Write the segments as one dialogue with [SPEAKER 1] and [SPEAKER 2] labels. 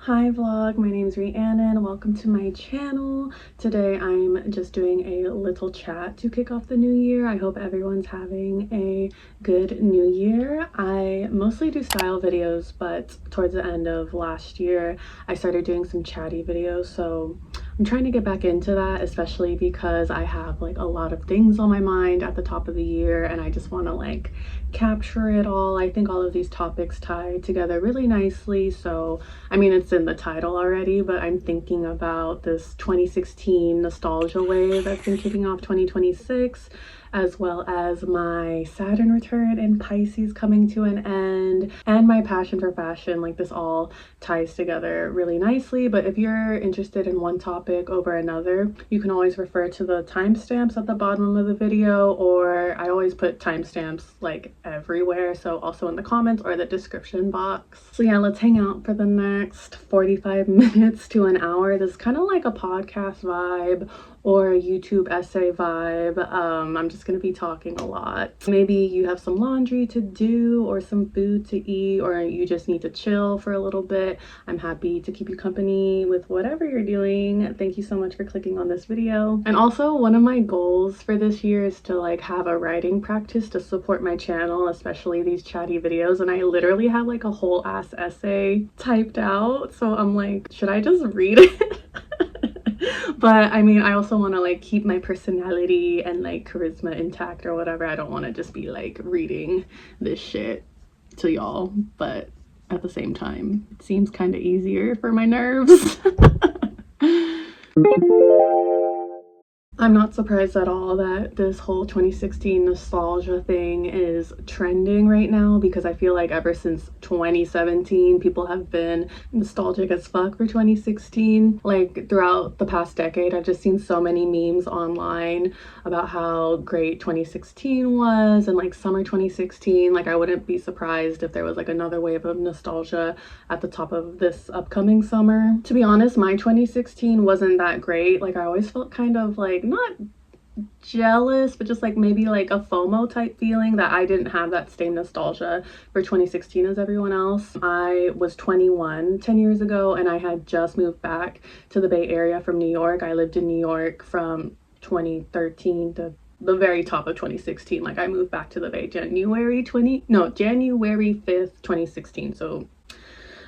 [SPEAKER 1] Hi vlog, my name is Rhiannon. Welcome to my channel. Today I'm just doing a little chat to kick off the new year. I hope everyone's having a good new year. I mostly do style videos, but towards the end of last year I started doing some chatty videos, so I'm trying to get back into that, especially because I have like a lot of things on my mind at the top of the year and I just want to like capture it all. I think all of these topics tie together really nicely, so I mean, it's in the title already, but I'm thinking about this 2016 nostalgia wave that's been kicking off 2026, as well as my Saturn return in Pisces coming to an end, and my passion for fashion. Like, this all ties together really nicely. But if you're interested in one topic over another, you can always refer to the timestamps at the bottom of the video, or I always put timestamps like everywhere, so also in the comments or the description box. So yeah, let's hang out for the next 45 minutes to an hour. This is kind of like a podcast vibe or a YouTube essay vibe. I'm just gonna be talking a lot. Maybe you have some laundry to do or some food to eat, or you just need to chill for a little bit. I'm happy to keep you company with whatever you're doing. Thank you so much for clicking on this video. And also, one of my goals for this year is to like have a writing practice to support my channel, especially these chatty videos. And I literally have like a whole ass essay typed out, so I'm like, should I just read it? But I mean, I also want to like keep my personality and like charisma intact or whatever. I don't want to just be like reading this shit to y'all, but at the same time it seems kind of easier for my nerves. I'm not surprised at all that this whole 2016 nostalgia thing is trending right now, because I feel like ever since 2017 people have been nostalgic as fuck for 2016. Like, throughout the past decade I've just seen so many memes online about how great 2016 was and like summer 2016. Like, I wouldn't be surprised if there was like another wave of nostalgia at the top of this upcoming summer. To be honest, my 2016 wasn't that great. Like, I always felt kind of like not jealous, but just like maybe like a FOMO type feeling that I didn't have that same nostalgia for 2016 as everyone else. I was 21 10 years ago and I had just moved back to the Bay Area from New York. I lived in New York from 2013 to the very top of 2016. Like, I moved back to the Bay January 5th 2016, so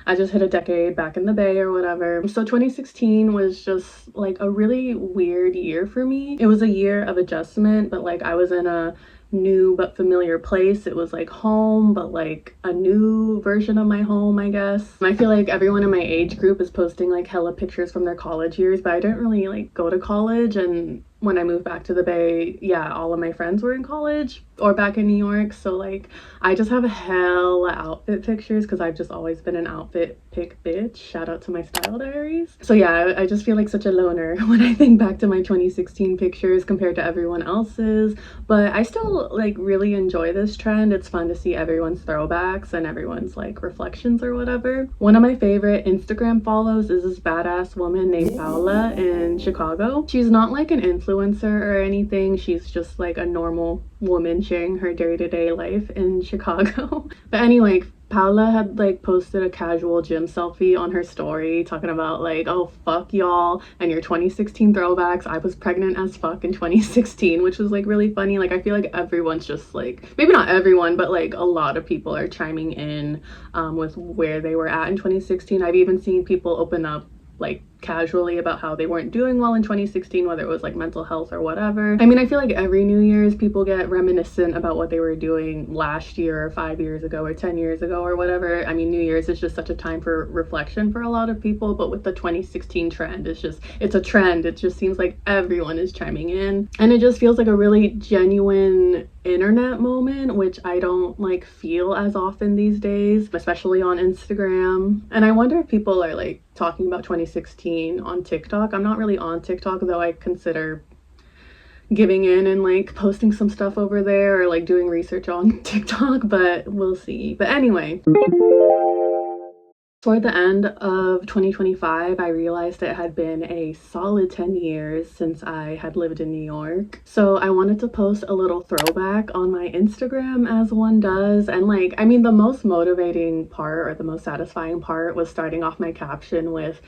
[SPEAKER 1] I just hit a decade back in the Bay or whatever. So 2016 was just like a really weird year for me. It was a year of adjustment, but like I was in a new but familiar place. It was like home, but like a new version of my home, I guess. I feel like everyone in my age group is posting like hella pictures from their college years, but I didn't really like go to college. And when I moved back to the Bay, yeah, all of my friends were in college or back in New York. So like I just have hella outfit pictures because I've just always been an outfit pick bitch. Shout out to my Style Diaries. So yeah, I just feel like such a loner when I think back to my 2016 pictures compared to everyone else's. But I still like really enjoy this trend. It's fun to see everyone's throwbacks and everyone's like reflections or whatever. One of my favorite Instagram follows is this badass woman named Paula in Chicago. She's not like an influencer or anything. She's just like a normal woman sharing her day-to-day life in Chicago. But anyway, Paula had like posted a casual gym selfie on her story talking about like, oh fuck y'all and your 2016 throwbacks. I was pregnant as fuck in 2016, which was like really funny. Like, I feel like everyone's just like, maybe not everyone, but like a lot of people are chiming in with where they were at in 2016. I've even seen people open up like casually about how they weren't doing well in 2016, whether it was like mental health or whatever. I mean, I feel like every New Year's people get reminiscent about what they were doing last year or 5 years ago or 10 years ago or whatever. I mean, New Year's is just such a time for reflection for a lot of people, but with the 2016 trend, it's a trend. It just seems like everyone is chiming in, and it just feels like a really genuine internet moment, which I don't like feel as often these days, especially on Instagram. And I wonder if people are like talking about 2016 on TikTok. I'm not really on TikTok, though I consider giving in and like posting some stuff over there or like doing research on TikTok, but we'll see. But anyway, Toward the end of 2025, I realized it had been a solid 10 years since I had lived in New York. So I wanted to post a little throwback on my Instagram, as one does. And like, I mean, the most motivating part or the most satisfying part was starting off my caption with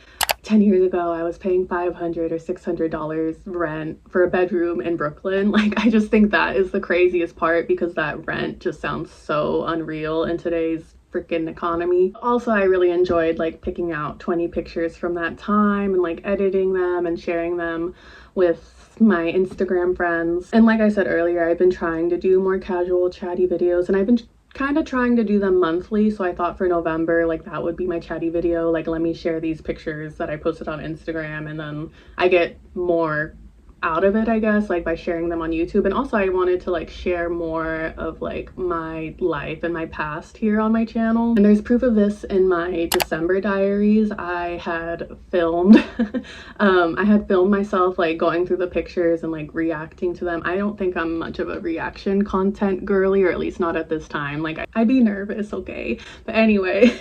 [SPEAKER 1] 10 years ago, I was paying $500 or $600 rent for a bedroom in Brooklyn. Like, I just think that is the craziest part because that rent just sounds so unreal in today's freaking economy. Also, I really enjoyed like picking out 20 pictures from that time and like editing them and sharing them with my Instagram friends. And like I said earlier, I've been trying to do more casual chatty videos, and I've been kind of trying to do them monthly. So I thought for November, like that would be my chatty video. Like, let me share these pictures that I posted on Instagram, and then I get more out of it, I guess, like by sharing them on YouTube. And also I wanted to like share more of like my life and my past here on my channel. And there's proof of this in my December diaries. I had filmed I had filmed myself like going through the pictures and like reacting to them. I don't think I'm much of a reaction content girly, or at least not at this time. Like, I'd be nervous, okay? But anyway.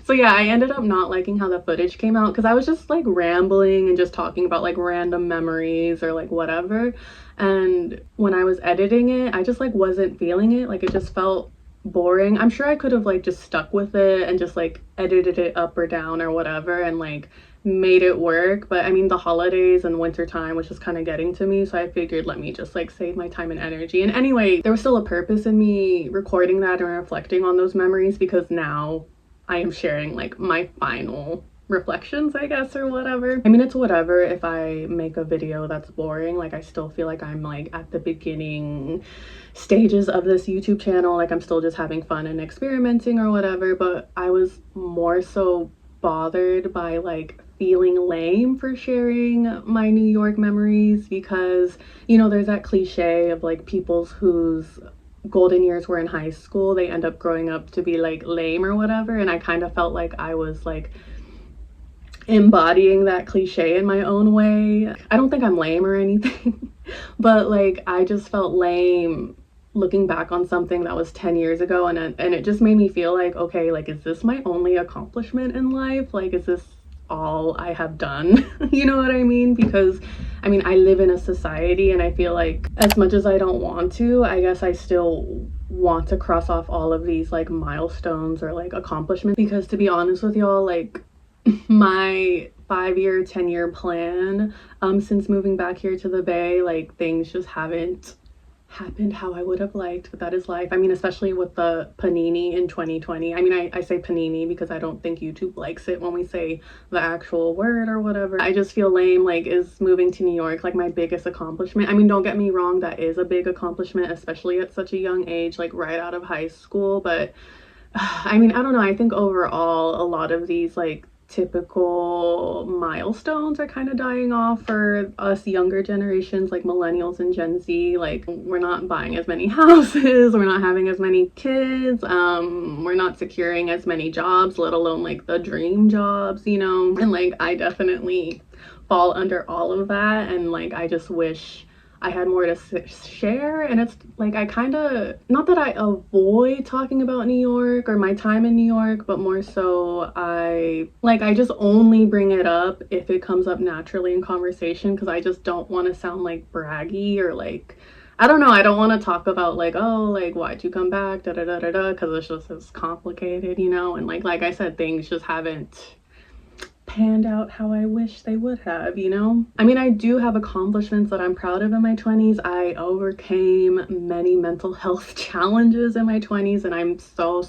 [SPEAKER 1] So yeah, I ended up not liking how the footage came out because I was just like rambling and just talking about like random memories or like whatever. And when I was editing it, I just like wasn't feeling it. Like, it just felt boring. I'm sure I could have like just stuck with it and just like edited it up or down or whatever and like made it work. But I mean, the holidays and winter time was just kind of getting to me, so I figured let me just like save my time and energy. And anyway, there was still a purpose in me recording that and reflecting on those memories, because now I am sharing like my final reflections, I guess, or whatever. I mean, it's whatever if I make a video that's boring. Like, I still feel like I'm like at the beginning stages of this YouTube channel. Like, I'm still just having fun and experimenting or whatever. But I was more so bothered by like feeling lame for sharing my New York memories, because, you know, there's that cliche of like people whose golden years were in high school, they end up growing up to be like lame or whatever. And I kind of felt like I was like embodying that cliche in my own way. I don't think I'm lame or anything, but like I just felt lame looking back on something that was 10 years ago, and it just made me feel like, okay, like, is this my only accomplishment in life? Like, is this all I have done? You know what I mean? Because I mean, I live in a society, and I feel like as much as I don't want to, I guess I still want to cross off all of these like milestones or like accomplishments, because to be honest with y'all, like my 5-year 10-year plan since moving back here to the Bay, like things just haven't happened how I would have liked, but that is life. I mean, especially with the panini in 2020. I mean, I say panini because I don't think YouTube likes it when we say the actual word or whatever. I just feel lame. Like, is moving to New York like my biggest accomplishment? I mean, don't get me wrong, that is a big accomplishment, especially at such a young age, like right out of high school. But I mean, I don't know, I think overall a lot of these like typical milestones are kind of dying off for us younger generations, like millennials and Gen Z. Like, we're not buying as many houses, we're not having as many kids, we're not securing as many jobs, let alone like the dream jobs, you know. And like, I definitely fall under all of that, and like I just wish I had more to share. And it's like, I kind of, not that I avoid talking about New York or my time in New York, but more so I just only bring it up if it comes up naturally in conversation, because I just don't want to sound like braggy or like, I don't know, I don't want to talk about like, oh, like, why'd you come back, da da da da da, because it's just as complicated, you know. And like I said, things just haven't panned out how I wish they would have, you know. I mean, I do have accomplishments that I'm proud of in my 20s. I overcame many mental health challenges in my 20s, and I'm so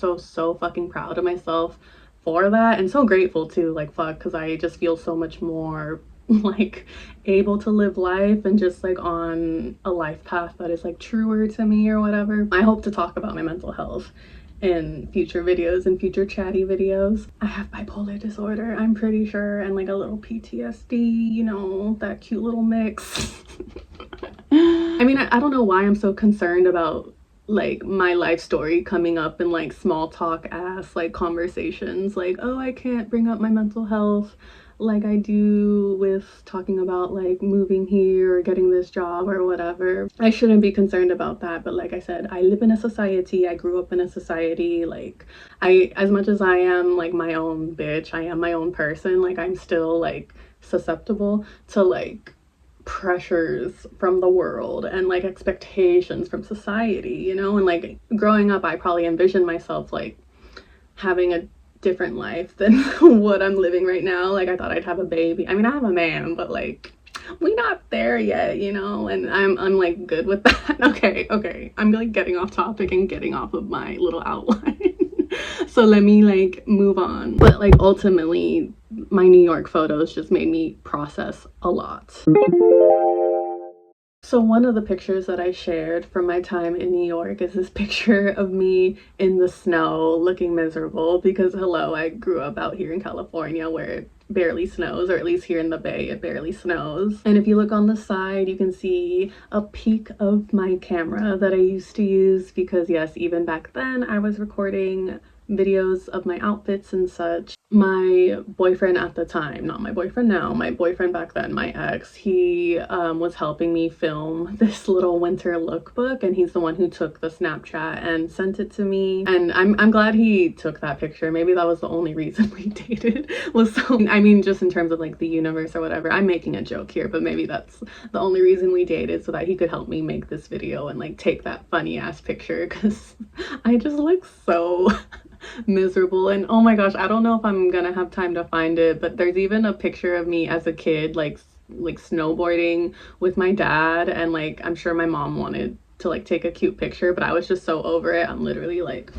[SPEAKER 1] fucking proud of myself for that, and so grateful too. Like, fuck, because I just feel so much more like able to live life and just like on a life path that is like truer to me or whatever. I hope to talk about my mental health in future videos and future chatty videos. I have bipolar disorder, I'm pretty sure, and like a little PTSD, you know, that cute little mix. I mean, I don't know why I'm so concerned about like my life story coming up in like small talk ass like conversations, like, oh, I can't bring up my mental health like I do with talking about like moving here or getting this job or whatever. I shouldn't be concerned about that, but like I said, I live in a society, I grew up in a society. Like, I, as much as I am like my own bitch, I am my own person, like I'm still like susceptible to like pressures from the world and like expectations from society, you know? And like growing up, I probably envisioned myself like having a different life than what I'm living right now. Like I thought I'd have a baby. I mean, I have a man, but like we not there yet, you know? And I'm like good with that. Okay. I'm like getting off topic and getting off of my little outline. So let me like move on. But like ultimately my New York photos just made me process a lot. So one of the pictures that I shared from my time in New York is this picture of me in the snow looking miserable because hello, I grew up out here in California where it barely snows, or at least here in the Bay it barely snows. And if you look on the side, you can see a peek of my camera that I used to use because yes, even back then I was recording videos of my outfits and such. My boyfriend at the time, not my boyfriend now, my boyfriend back then, my ex, he was helping me film this little winter lookbook, and he's the one who took the Snapchat and sent it to me. And I'm glad he took that picture. Maybe that was the only reason we dated, was so, I mean, just in terms of like the universe or whatever. I'm making a joke here, but maybe that's the only reason we dated, so that he could help me make this video and like take that funny ass picture, because I just look so miserable. And oh my gosh, I don't know if I'm gonna have time to find it, but there's even a picture of me as a kid like snowboarding with my dad, and like I'm sure my mom wanted to like take a cute picture, but I was just so over it. I'm literally like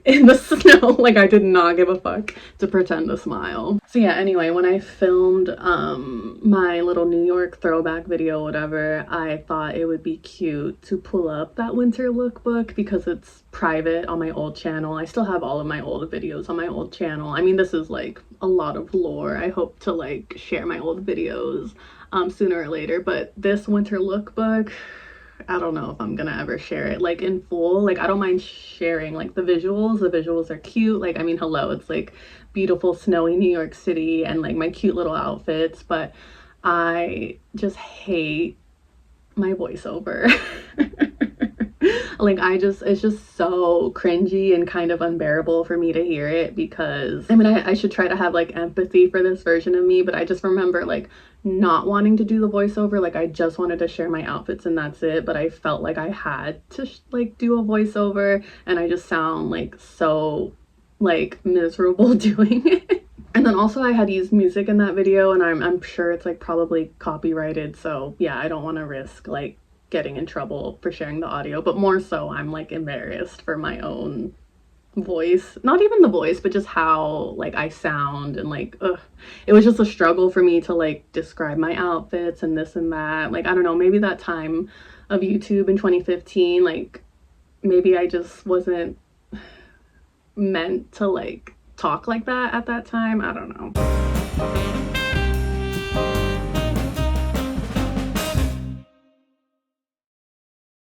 [SPEAKER 1] in the snow. Like I did not give a fuck to pretend to smile. So yeah, anyway, when I filmed my little New York throwback video, whatever, I thought it would be cute to pull up that winter lookbook because it's private on my old channel. I still have all of my old videos on my old channel. I mean, this is like a lot of lore. I hope to like share my old videos sooner or later, but this winter lookbook, I don't know if I'm gonna ever share it like in full. Like I don't mind sharing like the visuals are cute. Like I mean, hello, it's like beautiful snowy New York City and like my cute little outfits, but I just hate my voiceover. Like it's just so cringy and kind of unbearable for me to hear it, because I mean I should try to have like empathy for this version of me, but I just remember like not wanting to do the voiceover. Like I just wanted to share my outfits and that's it, but I felt like I had to like do a voiceover, and I just sound like so like miserable doing it. And then also I had used music in that video, and I'm sure it's like probably copyrighted, so yeah, I don't want to risk like getting in trouble for sharing the audio, but more so I'm like embarrassed for my own voice. Not even the voice, but just how like I sound, and like it was just a struggle for me to like describe my outfits and this and that. Like I don't know, maybe that time of YouTube in 2015, like maybe I just wasn't meant to like talk like that at that time. I don't know.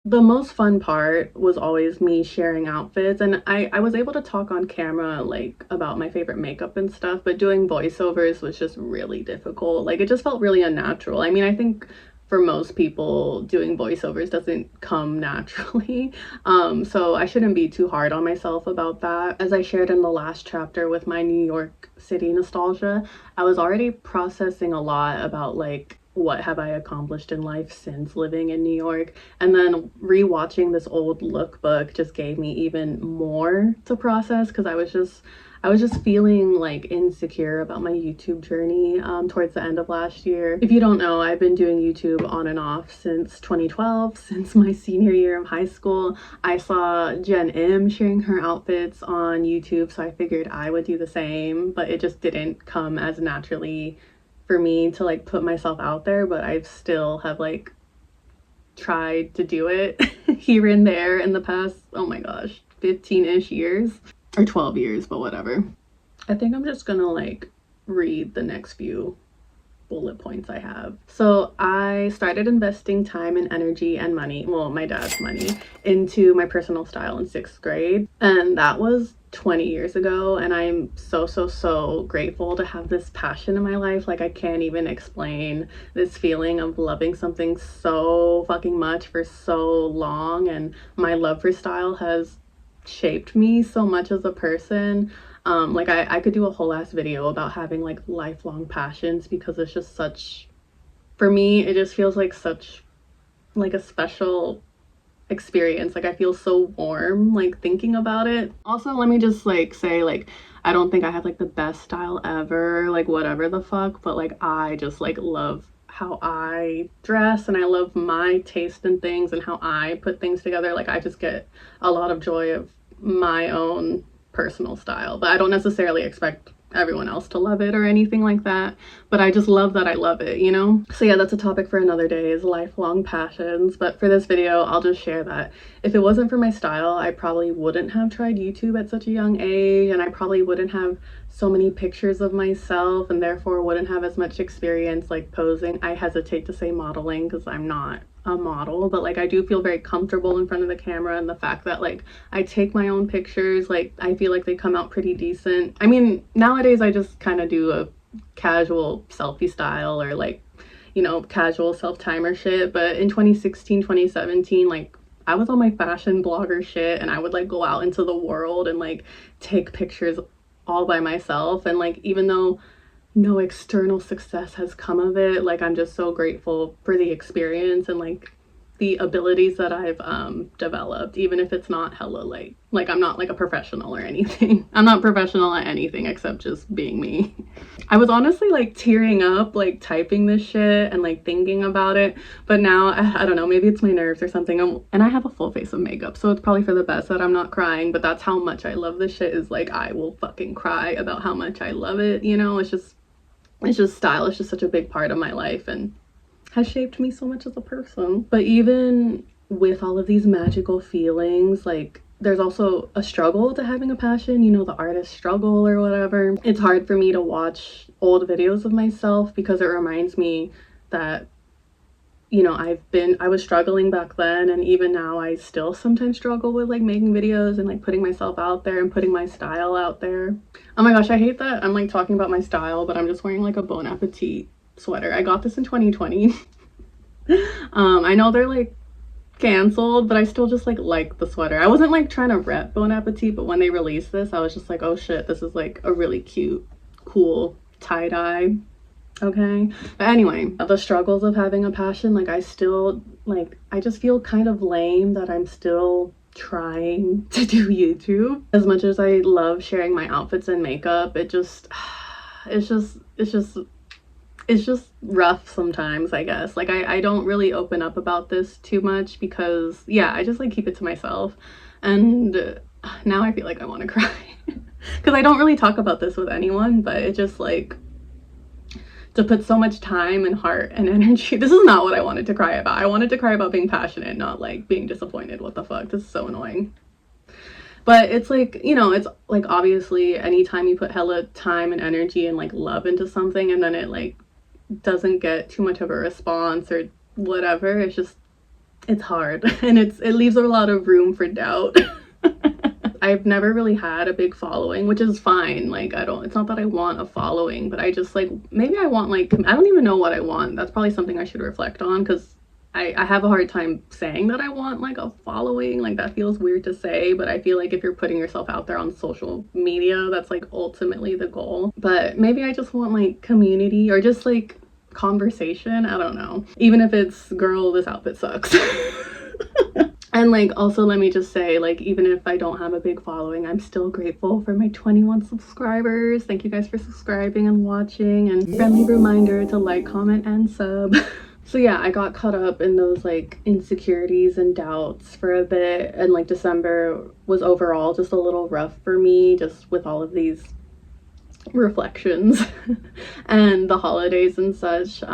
[SPEAKER 1] The most fun part was always me sharing outfits, and I was able to talk on camera like about my favorite makeup and stuff, but doing voiceovers was just really difficult. Like it just felt really unnatural. I mean, I think for most people doing voiceovers doesn't come naturally. So I shouldn't be too hard on myself about that. As I shared in the last chapter with my New York City nostalgia, I was already processing a lot about like what have I accomplished in life since living in New York, and then rewatching this old lookbook just gave me even more to process, because I was just feeling like insecure about my YouTube journey towards the end of last year. If you don't know, I've been doing YouTube on and off since 2012, since my senior year of high school. I saw Jen M sharing her outfits on YouTube, so I figured I would do the same, but it just didn't come as naturally for me to like put myself out there. But I've still have like tried to do it here and there in the past, oh my gosh, 15-ish years or 12 years, but whatever. I think I'm just gonna like read the next few bullet points I have. So I started investing time and energy and money, well, my dad's money, into my personal style in 6th grade. And that was 20 years ago. And I'm so grateful to have this passion in my life. Like, I can't even explain this feeling of loving something so fucking much for so long. And my love for style has shaped me so much as a person. Like I could do a whole ass video about having like lifelong passions, because it's just such, for me, it just feels like such like a special experience. Like, I feel so warm like thinking about it. Also, let me just like say, like, I don't think I have like the best style ever, like whatever the fuck, but like I just like love how I dress, and I love my taste in things and how I put things together. Like, I just get a lot of joy of my own personal style, but I don't necessarily expect everyone else to love it or anything like that, but I just love that I love it, you know? So yeah, that's a topic for another day, is lifelong passions. But for this video, I'll just share that if it wasn't for my style, I probably wouldn't have tried YouTube at such a young age, and I probably wouldn't have so many pictures of myself, and therefore wouldn't have as much experience like posing. I hesitate to say modeling because I'm not a model, but like I do feel very comfortable in front of the camera, and the fact that like I take my own pictures, like I feel like they come out pretty decent. I mean, nowadays I just kind of do a casual selfie style, or like, you know, casual self-timer shit, but in 2016, 2017, like I was on my fashion blogger shit, and I would like go out into the world and like take pictures all by myself. And like, even though no external success has come of it, like I'm just so grateful for the experience and like the abilities that I've developed, even if it's not hella like I'm not like a professional or anything. I'm not professional at anything except just being me. I was honestly like tearing up like typing this shit and like thinking about it, but now I don't know, maybe it's my nerves or something. And I have a full face of makeup, so it's probably for the best that I'm not crying, but that's how much I love this shit. Is like, I will fucking cry about how much I love it, you know? It's just style is just such a big part of my life and has shaped me so much as a person. But even with all of these magical feelings, like there's also a struggle to having a passion, you know, the artist struggle or whatever. It's hard for me to watch old videos of myself because it reminds me that, you know, I was struggling back then, and even now I still sometimes struggle with like making videos and like putting myself out there and putting my style out there. Oh my gosh, I hate that I'm like talking about my style, but I'm just wearing like a Bon Appetit sweater. I got this in 2020. I know they're like canceled, but I still just like the sweater. I wasn't like trying to rep Bon Appetit, but when they released this, I was just like, oh shit, this is like a really cute, cool tie-dye. Okay, but anyway, the struggles of having a passion, like I still like, I just feel kind of lame that I'm still trying to do YouTube. As much as I love sharing my outfits and makeup, it's just rough sometimes, I guess. Like I don't really open up about this too much because yeah, I just like keep it to myself. And now I feel like I want to cry because I don't really talk about this with anyone, but it just like, to put so much time and heart and energy. This is not what I wanted to cry about. I wanted to cry about being passionate, not like being disappointed. What the fuck? This is so annoying. But it's like, you know, it's like obviously anytime you put hella time and energy and like love into something and then it like doesn't get too much of a response or whatever, it's just, it's hard. And it leaves a lot of room for doubt. I've never really had a big following, which is fine. Like, it's not that I want a following, but I just like, maybe I want like, I don't even know what I want. That's probably something I should reflect on, because I have a hard time saying that I want like a following. Like, that feels weird to say, but I feel like if you're putting yourself out there on social media, that's like ultimately the goal. But maybe I just want like community or just like conversation. I don't know. Even if it's, girl, this outfit sucks. And like, also let me just say, like, even if I don't have a big following, I'm still grateful for my 21 subscribers. Thank you guys for subscribing and watching, and friendly reminder to like, comment, and sub. So yeah, I got caught up in those like insecurities and doubts for a bit, and like December was overall just a little rough for me, just with all of these reflections and the holidays and such.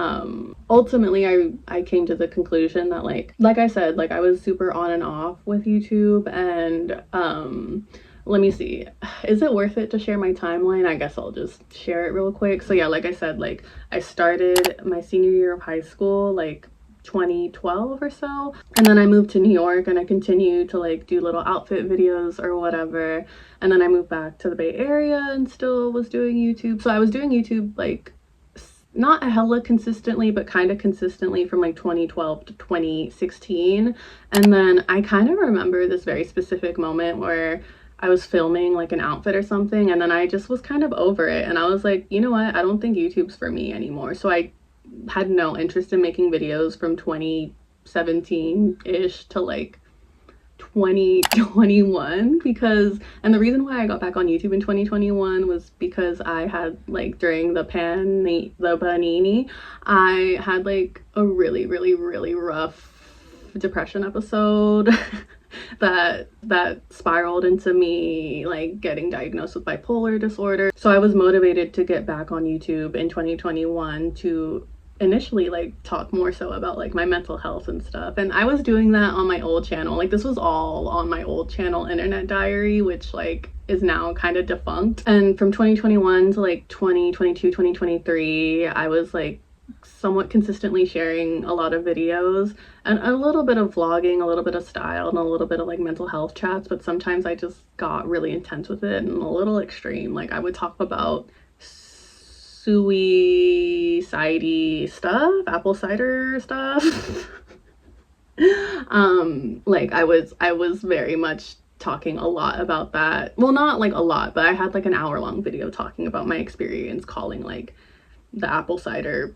[SPEAKER 1] Ultimately I came to the conclusion that like I said, like I was super on and off with YouTube, and let me see. Is it worth it to share my timeline? I guess I'll just share it real quick. So yeah, like I said, like I started my senior year of high school, like 2012 or so, and then I moved to New York and I continued to like do little outfit videos or whatever, and then I moved back to the Bay Area and still was doing YouTube. So I was doing YouTube like not a hella consistently, but kind of consistently from like 2012 to 2016. And then I kind of remember this very specific moment where I was filming like an outfit or something, and then I just was kind of over it, and I was like, you know what, I don't think YouTube's for me anymore. So I had no interest in making videos from 2017-ish to like 2021, because, and the reason why I got back on YouTube in 2021 was because I had like during the panini, I had like a really rough depression episode that spiraled into me like getting diagnosed with bipolar disorder. So I was motivated to get back on YouTube in 2021 to initially like talk more so about like my mental health and stuff, and I was doing that on my old channel. Like this was all on my old channel, Internet Diary, which like is now kind of defunct. And from 2021 to like 2022 2023, I was like somewhat consistently sharing a lot of videos and a little bit of vlogging, a little bit of style, and a little bit of like mental health chats. But sometimes I just got really intense with it and a little extreme. Like I would talk about suicide stuff, apple cider stuff. Like I was very much talking a lot about that. Well, not like a lot, but I had like an hour-long video talking about my experience calling like the apple cider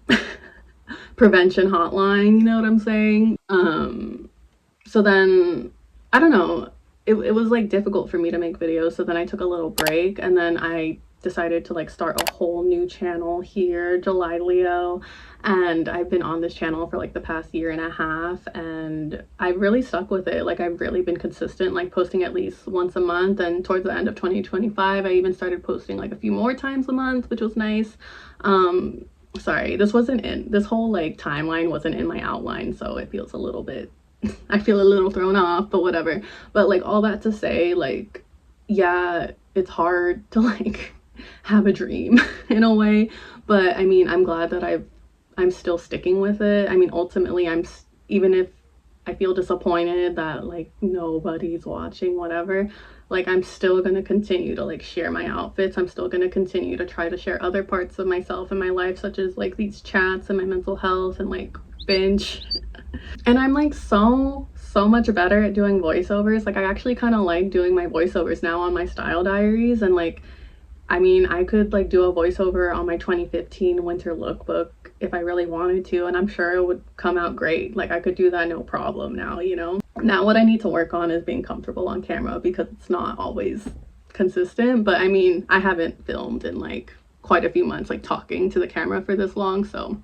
[SPEAKER 1] prevention hotline, you know what I'm saying? So then I don't know, it was like difficult for me to make videos, so then I took a little break, and then I decided to like start a whole new channel here, July Leo, and I've been on this channel for like the past year and a half, and I've really stuck with it. Like I've really been consistent, like posting at least once a month, and towards the end of 2025 I even started posting like a few more times a month, which was nice. Sorry, this whole like timeline wasn't in my outline, so it feels a little bit I feel a little thrown off, but whatever. But like all that to say, like yeah, it's hard to like have a dream in a way, but I mean, I'm glad that I'm still sticking with it. I mean, ultimately even if I feel disappointed that like nobody's watching, whatever, like I'm still going to continue to like share my outfits. I'm still going to continue to try to share other parts of myself and my life, such as like these chats and my mental health and like binge. And I'm like so much better at doing voiceovers. Like I actually kind of like doing my voiceovers now on my Style Diaries, and like I mean, I could like do a voiceover on my 2015 winter lookbook if I really wanted to, and I'm sure it would come out great. Like I could do that no problem now, you know? Now what I need to work on is being comfortable on camera, because it's not always consistent. But I mean, I haven't filmed in like quite a few months, like talking to the camera for this long, so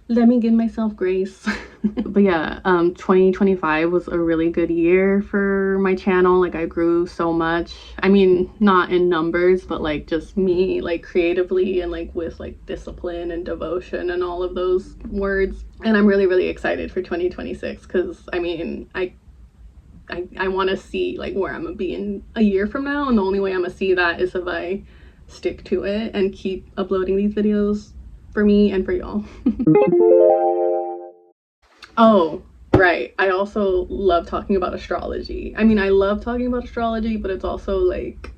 [SPEAKER 1] let me give myself grace. But yeah, 2025 was a really good year for my channel. Like I grew so much. I mean, not in numbers, but like just me, like creatively, and like with like discipline and devotion and all of those words. And I'm really excited for 2026, because I mean, I want to see like where I'm gonna be in a year from now, and the only way I'm gonna see that is if I stick to it and keep uploading these videos for me and for y'all. Oh, right. I also love talking about astrology. I mean, I love talking about astrology, but it's also like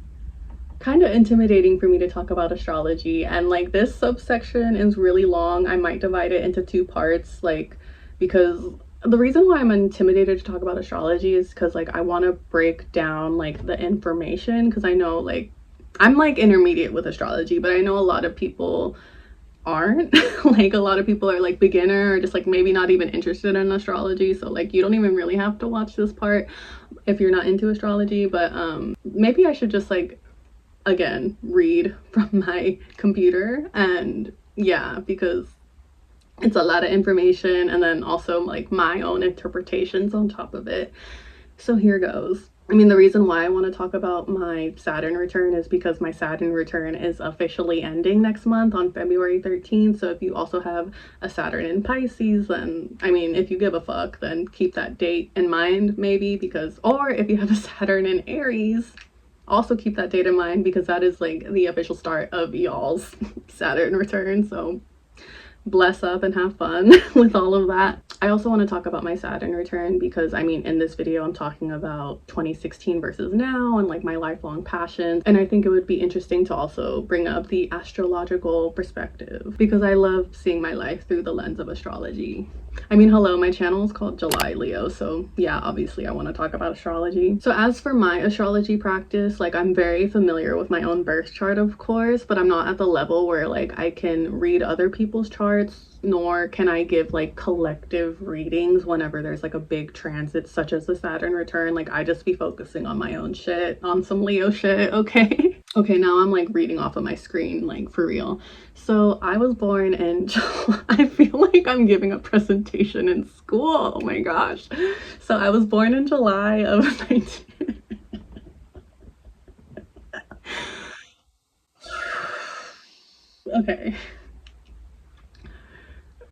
[SPEAKER 1] kind of intimidating for me to talk about astrology. And like this subsection is really long. I might divide it into two parts, like, because the reason why I'm intimidated to talk about astrology is because like I want to break down like the information, because I know like I'm like intermediate with astrology, but I know a lot of people aren't. Like a lot of people are like beginner, or just like maybe not even interested in astrology, so like you don't even really have to watch this part if you're not into astrology. But maybe I should just like again read from my computer, and yeah, because it's a lot of information, and then also like my own interpretations on top of it. So here goes. I mean, the reason why I want to talk about my Saturn return is because my Saturn return is officially ending next month on February 13th. So if you also have a Saturn in Pisces, then, I mean, if you give a fuck, then keep that date in mind maybe, because, or if you have a Saturn in Aries, Also keep that date in mind because that is like the official start of y'all's Saturn return. So bless up and have fun with all of that. I also want to talk about my Saturn return because I mean in this video I'm talking about 2016 versus now and like my lifelong passions, and I think it would be interesting to also bring up the astrological perspective because I love seeing my life through the lens of astrology. I mean, hello, my channel is called July Leo, so yeah, obviously I want to talk about astrology. So as for my astrology practice, like I'm very familiar with my own birth chart, of course, but I'm not at the level where like I can read other people's charts, nor can I give like collective readings whenever there's like a big transit such as the Saturn return. Like I just be focusing on my own shit, on some Leo shit, okay? Okay, now I'm like reading off of my screen, like for real. So I was born in July. I feel like I'm giving a presentation in school. Oh my gosh. So I was born in July of 19... Okay.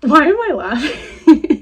[SPEAKER 1] Why am I laughing?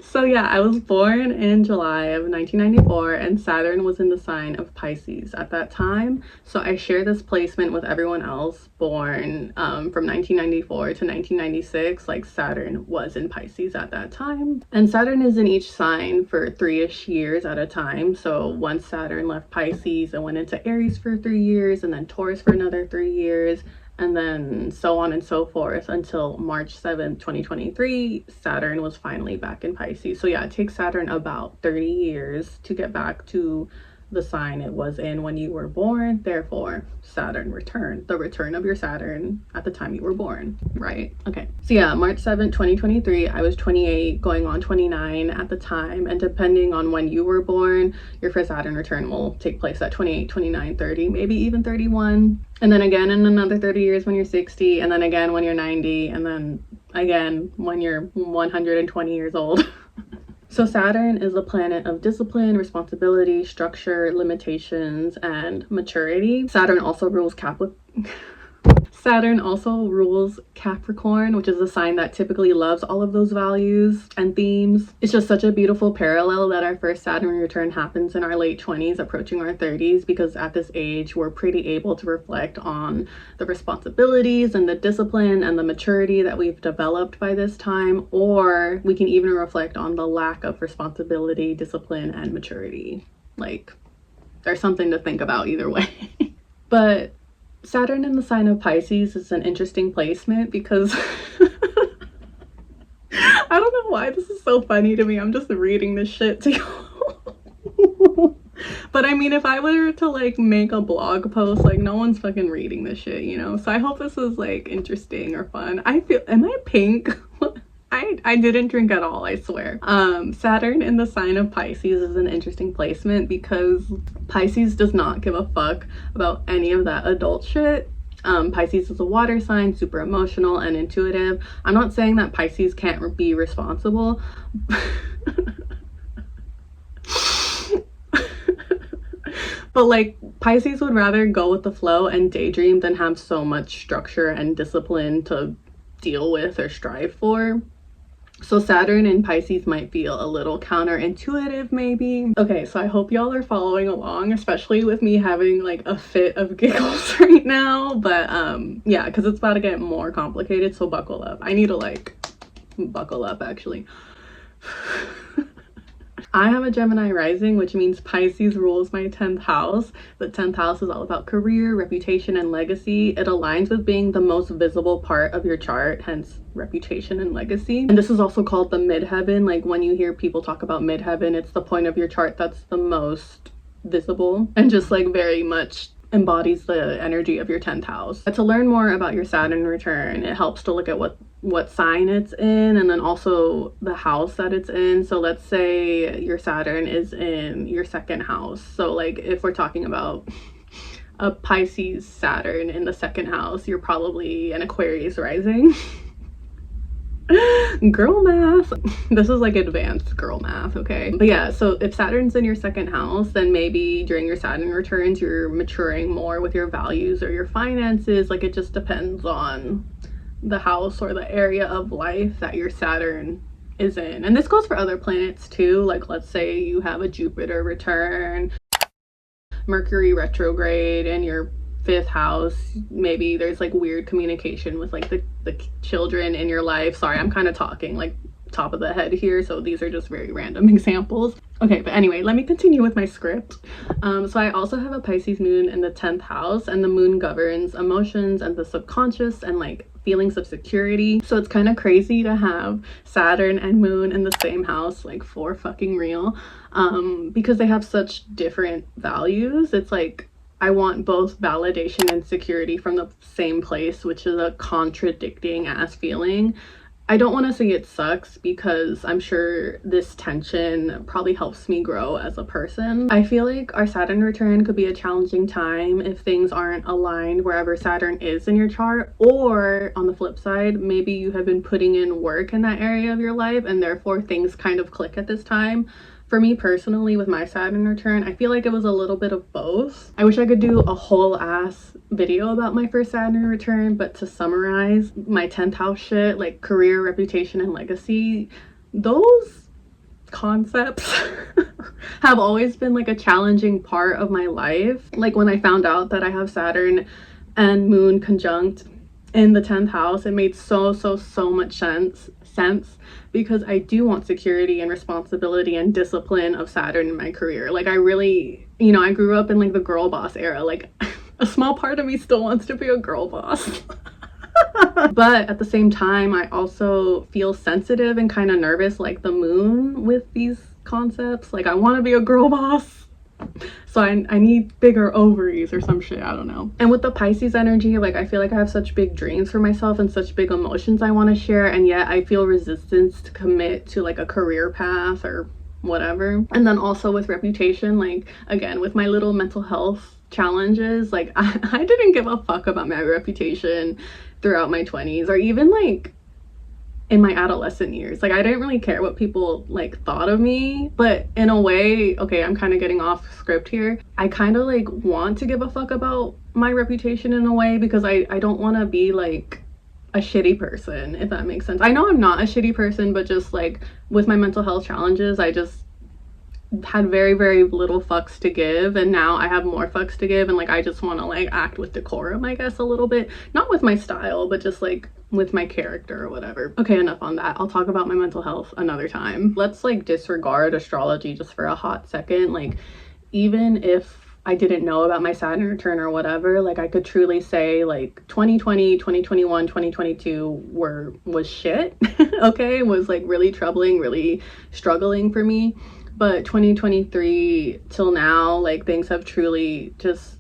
[SPEAKER 1] So yeah, I was born in July of 1994 and Saturn was in the sign of Pisces at that time. So I share this placement with everyone else born from 1994 to 1996. Like Saturn was in Pisces at that time. And Saturn is in each sign for 3-ish years at a time. So once Saturn left Pisces, it went into Aries for 3 years and then Taurus for another 3 years. And then so on and so forth until March 7th, 2023, Saturn was finally back in Pisces. So yeah, it takes Saturn about 30 years to get back to the sign it was in when you were born. Therefore, Saturn return, the return of your Saturn at the time you were born, right? Okay. So yeah, March 7th, 2023, I was 28 going on 29 at the time. And depending on when you were born, your first Saturn return will take place at 28, 29, 30, maybe even 31. And then again in another 30 years when you're 60, and then again when you're 90, and then again when you're 120 years old. So Saturn is a planet of discipline, responsibility, structure, limitations, and maturity. Saturn also rules Capricorn, which is a sign that typically loves all of those values and themes. It's just such a beautiful parallel that our first Saturn return happens in our late 20s, approaching our 30s, because at this age, we're pretty able to reflect on the responsibilities and the discipline and the maturity that we've developed by this time, or we can even reflect on the lack of responsibility, discipline, and maturity. Like, there's something to think about either way. But Saturn in the sign of Pisces is an interesting placement because I don't know why this is so funny to me. I'm just reading this shit to you. But I mean, if I were to like make a blog post, like no one's fucking reading this shit, you know? So I hope this is like interesting or fun. Am I pink? I didn't drink at all, I swear. Saturn in the sign of Pisces is an interesting placement because Pisces does not give a fuck about any of that adult shit. Pisces is a water sign, super emotional and intuitive. I'm not saying that Pisces can't be responsible. But like Pisces would rather go with the flow and daydream than have so much structure and discipline to deal with or strive for. So Saturn in Pisces might feel a little counterintuitive maybe. Okay, so I hope y'all are following along, especially with me having like a fit of giggles right now. But yeah, because it's about to get more complicated, so buckle up. I need to like buckle up actually. I have a Gemini rising, which means Pisces rules my 10th house. The 10th house is all about career, reputation, and legacy. It aligns with being the most visible part of your chart, hence reputation and legacy. And this is also called the midheaven. Like when you hear people talk about midheaven, it's the point of your chart that's the most visible and just like very much embodies the energy of your 10th house. But to learn more about your Saturn return, it helps to look at what sign it's in and then also the house that it's in. So let's say your Saturn is in your 2nd house. So like if we're talking about a Pisces Saturn in the 2nd house, you're probably an Aquarius rising. Girl math. This is like advanced girl math, okay? But yeah, so if Saturn's in your 2nd house, then maybe during your Saturn returns you're maturing more with your values or your finances. Like it just depends on the house or the area of life that your Saturn is in. And this goes for other planets too. Like let's say you have a Jupiter return, Mercury retrograde in your 5th house, maybe there's like weird communication with like the children in your life. Sorry, I'm kind of talking like top of the head here, so these are just very random examples. Okay, but anyway, let me continue with my script. So I also have a Pisces moon in the 10th house, and the moon governs emotions and the subconscious and like feelings of security. So it's kind of crazy to have Saturn and moon in the same house, like for fucking real, because they have such different values. It's like I want both validation and security from the same place, which is a contradicting ass feeling. I don't want to say it sucks because I'm sure this tension probably helps me grow as a person. I feel like our Saturn return could be a challenging time if things aren't aligned wherever Saturn is in your chart, or on the flip side, maybe you have been putting in work in that area of your life and therefore things kind of click at this time. For me personally, with my Saturn return, I feel like it was a little bit of both. I wish I could do a whole ass video about my first Saturn return, but to summarize my 10th house shit, like career, reputation, and legacy, those concepts have always been like a challenging part of my life. Like when I found out that I have Saturn and moon conjunct in the 10th house, it made so much sense because I do want security and responsibility and discipline of Saturn in my career. Like I really, you know, I grew up in like the girl boss era. Like a small part of me still wants to be a girl boss. But at the same time, I also feel sensitive and kind of nervous like the moon with these concepts. Like I want to be a girl boss, so I need bigger ovaries or some shit, I don't know. And with the Pisces energy, like I feel like I have such big dreams for myself and such big emotions I want to share, and yet I feel resistance to commit to like a career path or whatever. And then also with reputation, like again with my little mental health challenges, like I didn't give a fuck about my reputation throughout my 20s or even like in my adolescent years. Like I didn't really care what people like thought of me, but in a way, okay, I'm kind of getting off script here, I kind of like want to give a fuck about my reputation in a way, because I don't want to be like a shitty person, if that makes sense. I know I'm not a shitty person, but just like with my mental health challenges, I just had very little fucks to give, and now I have more fucks to give, and like I just want to like act with decorum, I guess, a little bit, not with my style, but just like with my character or whatever. Okay, enough on that. I'll talk about my mental health another time. Let's like disregard astrology just for a hot second. Like even if I didn't know about my Saturn return or whatever, like I could truly say like 2020, 2021, 2022 was shit. Okay, was like really troubling, really struggling for me. But 2023 till now, like things have truly just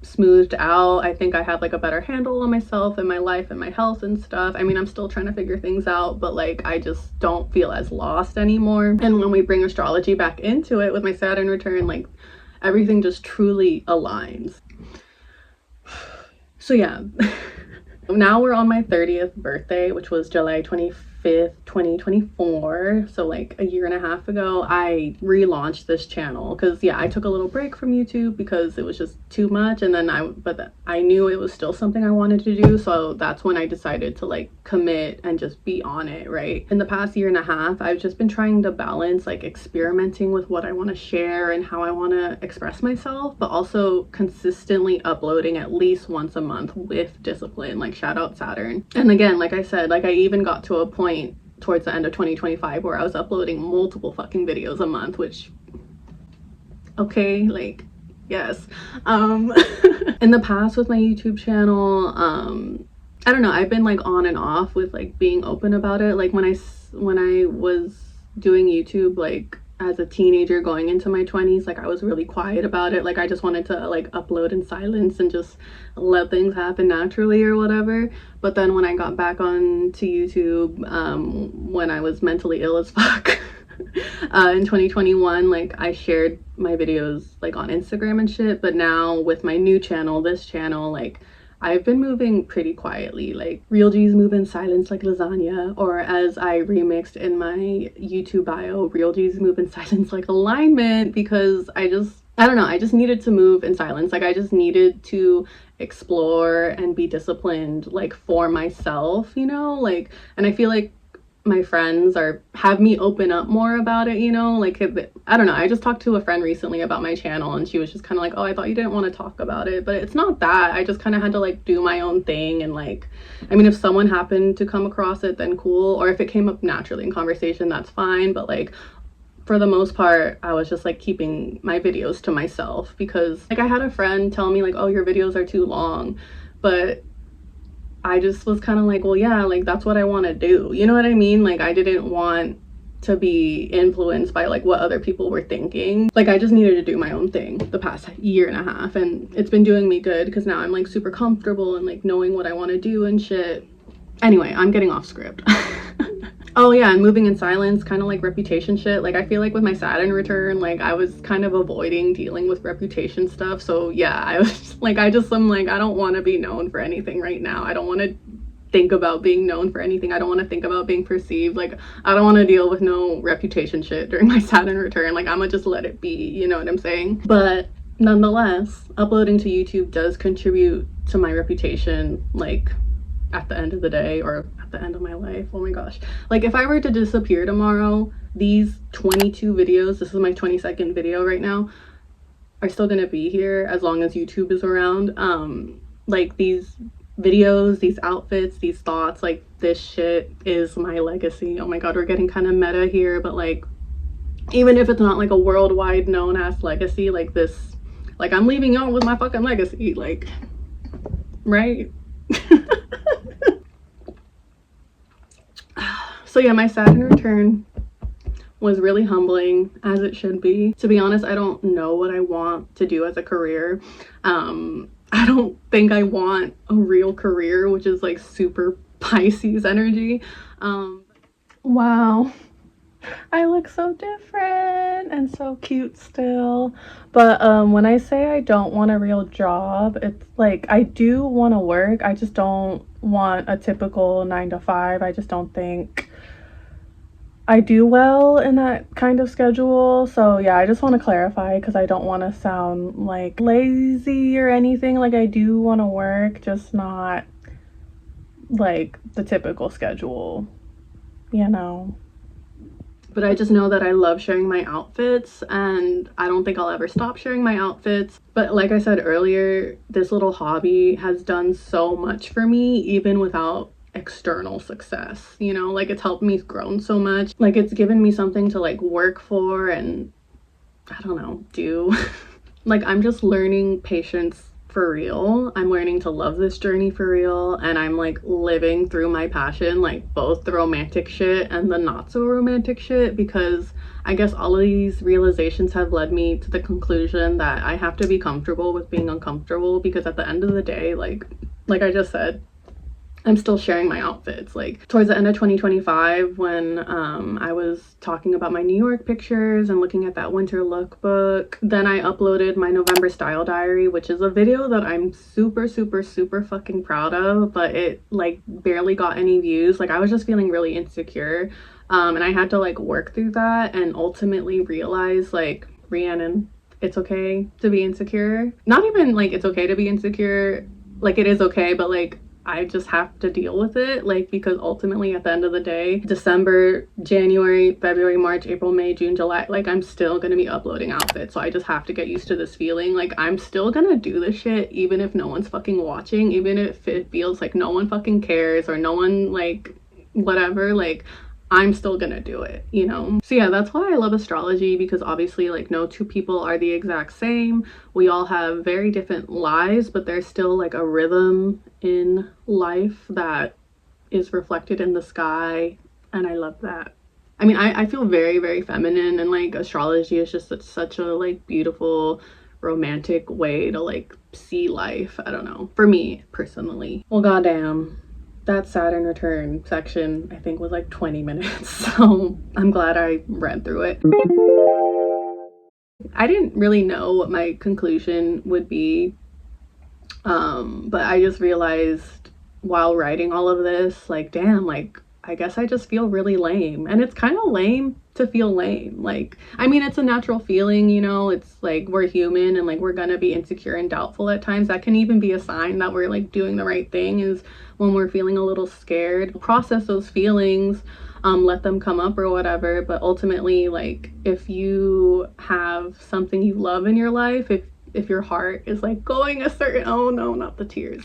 [SPEAKER 1] smoothed out. I think I have like a better handle on myself and my life and my health and stuff. I mean, I'm still trying to figure things out, but like I just don't feel as lost anymore. And when we bring astrology back into it with my Saturn return, like everything just truly aligns. So yeah. Now we're on my 30th birthday, which was July 25th, 2024. So like a year and a half ago, I relaunched this channel because yeah, I took a little break from YouTube because it was just too much, and then I knew it was still something I wanted to do, so that's when I decided to like commit and just be on it, right? In the past year and a half, I've just been trying to balance like experimenting with what I want to share and how I want to express myself, but also consistently uploading at least once a month with discipline. Like shout out Saturn. And again, like I said, like I even got to a point towards the end of 2025 where I was uploading multiple fucking videos a month, which okay, like yes. In the past with my YouTube channel, I don't know, I've been like on and off with like being open about it. Like when I was doing YouTube like as a teenager going into my 20s, like I was really quiet about it. Like I just wanted to like upload in silence and just let things happen naturally or whatever. But then when I got back on to YouTube, when I was mentally ill as fuck in 2021, like I shared my videos like on Instagram and shit. But now with my new channel, this channel, like I've been moving pretty quietly. Like real G's move in silence like lasagna, or as I remixed in my YouTube bio, real G's move in silence like alignment, because I don't know, I just needed to move in silence. Like I just needed to explore and be disciplined like for myself, you know, like, and I feel like my friends are have me open up more about it, you know, like I don't know, I just talked to a friend recently about my channel and she was just kind of like, oh, I thought you didn't want to talk about it, but it's not that. I just kind of had to like do my own thing, and like, I mean, if someone happened to come across it, then cool, or if it came up naturally in conversation, that's fine, but like for the most part, I was just like keeping my videos to myself, because like I had a friend tell me like, oh, your videos are too long, but I just was kind of like, well, yeah, like that's what I want to do. You know what I mean? Like I didn't want to be influenced by like what other people were thinking. Like I just needed to do my own thing the past year and a half, and it's been doing me good because now I'm like super comfortable and like knowing what I want to do and shit. Anyway, I'm getting off script. Oh yeah, and moving in silence, kind of like reputation shit. Like I feel like with my Saturn return, like I was kind of avoiding dealing with reputation stuff. So yeah, I was like, I'm like, I don't want to be known for anything right now. I don't want to think about being known for anything. I don't want to think about being perceived. Like I don't want to deal with no reputation shit during my Saturn return. Like I'm gonna just let it be, you know what I'm saying? But nonetheless, uploading to YouTube does contribute to my reputation, like at the end of the day, or at the end of my life. Oh my gosh, like if I were to disappear tomorrow, these 22 videos, this is my 22nd video right now, are still gonna be here as long as YouTube is around. Like these videos, these outfits, these thoughts, like this shit is my legacy. Oh my god, we're getting kind of meta here, but like even if it's not like a worldwide known ass legacy, like this, like I'm leaving y'all with my fucking legacy, like, right? So yeah, my Saturn return was really humbling, as it should be. To be honest, I don't know what I want to do as a career. I don't think I want a real career, which is like super Pisces energy. Wow, I look so different and so cute still. But when I say I don't want a real job, it's like I do want to work. I just don't want a typical 9 to 5. I just don't think I do well in that kind of schedule. So yeah, I just want to clarify because I don't want to sound like lazy or anything. Like I do want to work, just not like the typical schedule, you know. But I just know that I love sharing my outfits, and I don't think I'll ever stop sharing my outfits. But like I said earlier, this little hobby has done so much for me, even without external success, you know. Like it's helped me grow so much. Like it's given me something to like work for and I don't know, do. Like I'm just learning patience for real. I'm learning to love this journey for real, and I'm like living through my passion, like both the romantic shit and the not so romantic shit, because I guess all of these realizations have led me to the conclusion that I have to be comfortable with being uncomfortable, because at the end of the day, like I just said, I'm still sharing my outfits. Like towards the end of 2025, when I was talking about my New York pictures and looking at that winter lookbook, then I uploaded my November Style Diary, which is a video that I'm super fucking proud of, but it like barely got any views. Like I was just feeling really insecure, and I had to like work through that and ultimately realize, like, Rhiannon, it's okay to be insecure. Not even like it's okay to be insecure, like it is okay, but like I just have to deal with it, like, because ultimately at the end of the day, December, January, February, March, April, May, June, July, like I'm still gonna be uploading outfits. So I just have to get used to this feeling. Like I'm still gonna do this shit even if no one's fucking watching, even if it feels like no one fucking cares or no one like whatever, like I'm still gonna do it, you know? So yeah, that's why I love astrology, because obviously like no two people are the exact same. We all have very different lives, but there's still like a rhythm in life that is reflected in the sky, and I love that. I mean, I feel very feminine, and like astrology is just such a like beautiful romantic way to like see life. I don't know, for me personally. Well, goddamn, that Saturn return section I think was like 20 minutes, so I'm glad I read through it. I didn't really know what my conclusion would be, but I just realized while writing all of this, like, damn, like I guess I just feel really lame. And it's kind of lame to feel lame. Like, I mean, it's a natural feeling, you know, it's like we're human and like we're gonna be insecure and doubtful at times. That can even be a sign that we're like doing the right thing, is when we're feeling a little scared. Process those feelings, let them come up or whatever. But ultimately, like, if you have something you love in your life, if your heart is like going a certain, oh no, not the tears.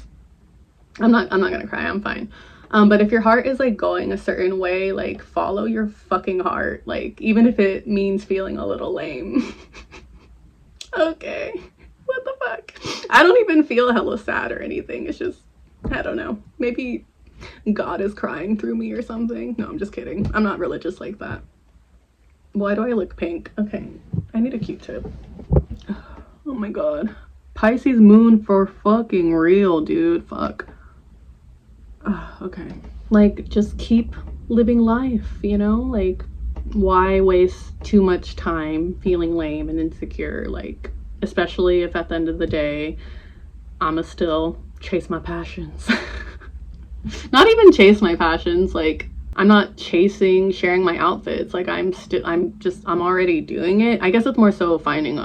[SPEAKER 1] I'm not gonna cry, I'm fine. But if your heart is like going a certain way, like follow your fucking heart, like even if it means feeling a little lame. Okay, what the fuck? I don't even feel hella sad or anything. It's just, I don't know, maybe God is crying through me or something. No, I'm just kidding. I'm not religious like that. Why do I look pink? Okay, I need a Q-tip. Oh my god. Pisces moon for fucking real, dude. Fuck. Okay. Like, just keep living life, you know? Like, why waste too much time feeling lame and insecure? Like, especially if at the end of the day, I'ma still chase my passions. Not even chase my passions. Like, I'm not chasing sharing my outfits. Like, I'm already doing it. I guess it's more so finding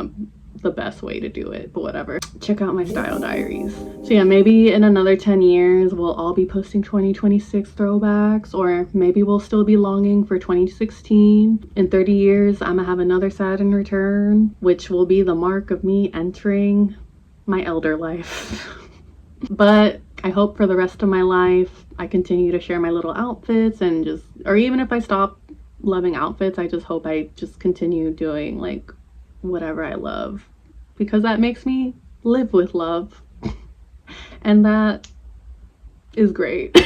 [SPEAKER 1] the best way to do it, but whatever. Check out my Style Diaries. So yeah, maybe in another 10 years we'll all be posting 2026 throwbacks, or maybe we'll still be longing for 2016. In 30 years I'm gonna have another Saturn return, which will be the mark of me entering my elder life. But I hope for the rest of my life I continue to share my little outfits, and just, or even if I stop loving outfits, I just hope I just continue doing like whatever I love, because that makes me live with love. And that is great.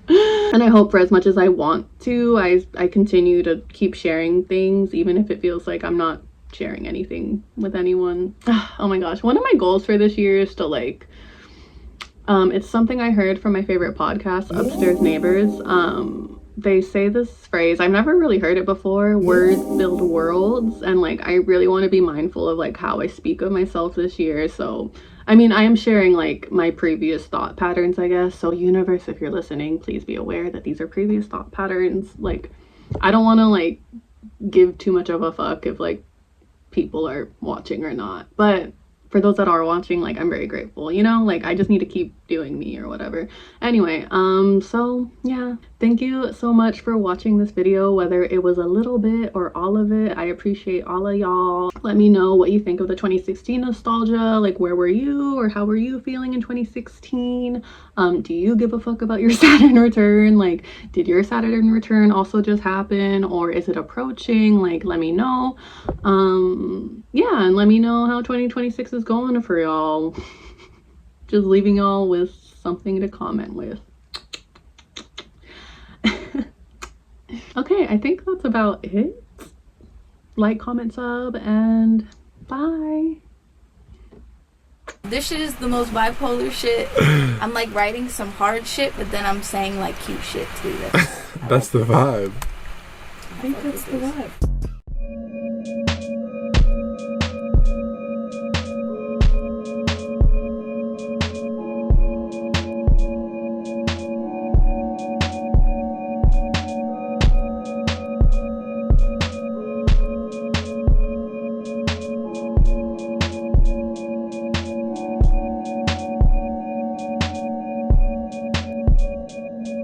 [SPEAKER 1] And I hope for as much as I want to, I continue to keep sharing things, even if it feels like I'm not sharing anything with anyone. Oh my gosh, one of my goals for this year is to like, it's something I heard from my favorite podcast, Upstairs Neighbors. They say this phrase, I've never really heard it before, words build worlds, and like I really want to be mindful of like how I speak of myself this year. So I mean, I am sharing like my previous thought patterns, I guess. So universe, if you're listening, please be aware that these are previous thought patterns. Like, I don't want to like give too much of a fuck if like people are watching or not, but for those that are watching, like, I'm very grateful, you know? Like, I just need to keep doing me or whatever. Anyway, so yeah, thank you so much for watching this video, whether it was a little bit or all of it. I appreciate all of y'all. Let me know what you think of the 2016 nostalgia. Like, where were you, or how were you feeling in 2016? Do you give a fuck about your Saturn return? Like, did your Saturn return also just happen, or is it approaching? Like, let me know. Yeah, and let me know how 2026 is going for y'all. Just leaving y'all with something to comment with. Okay, I think that's about it. Like, comment, sub, and bye.
[SPEAKER 2] This shit is the most bipolar shit. I'm like writing some hard shit, but then I'm saying like cute shit too.
[SPEAKER 3] That's the vibe.
[SPEAKER 1] I think that's the vibe.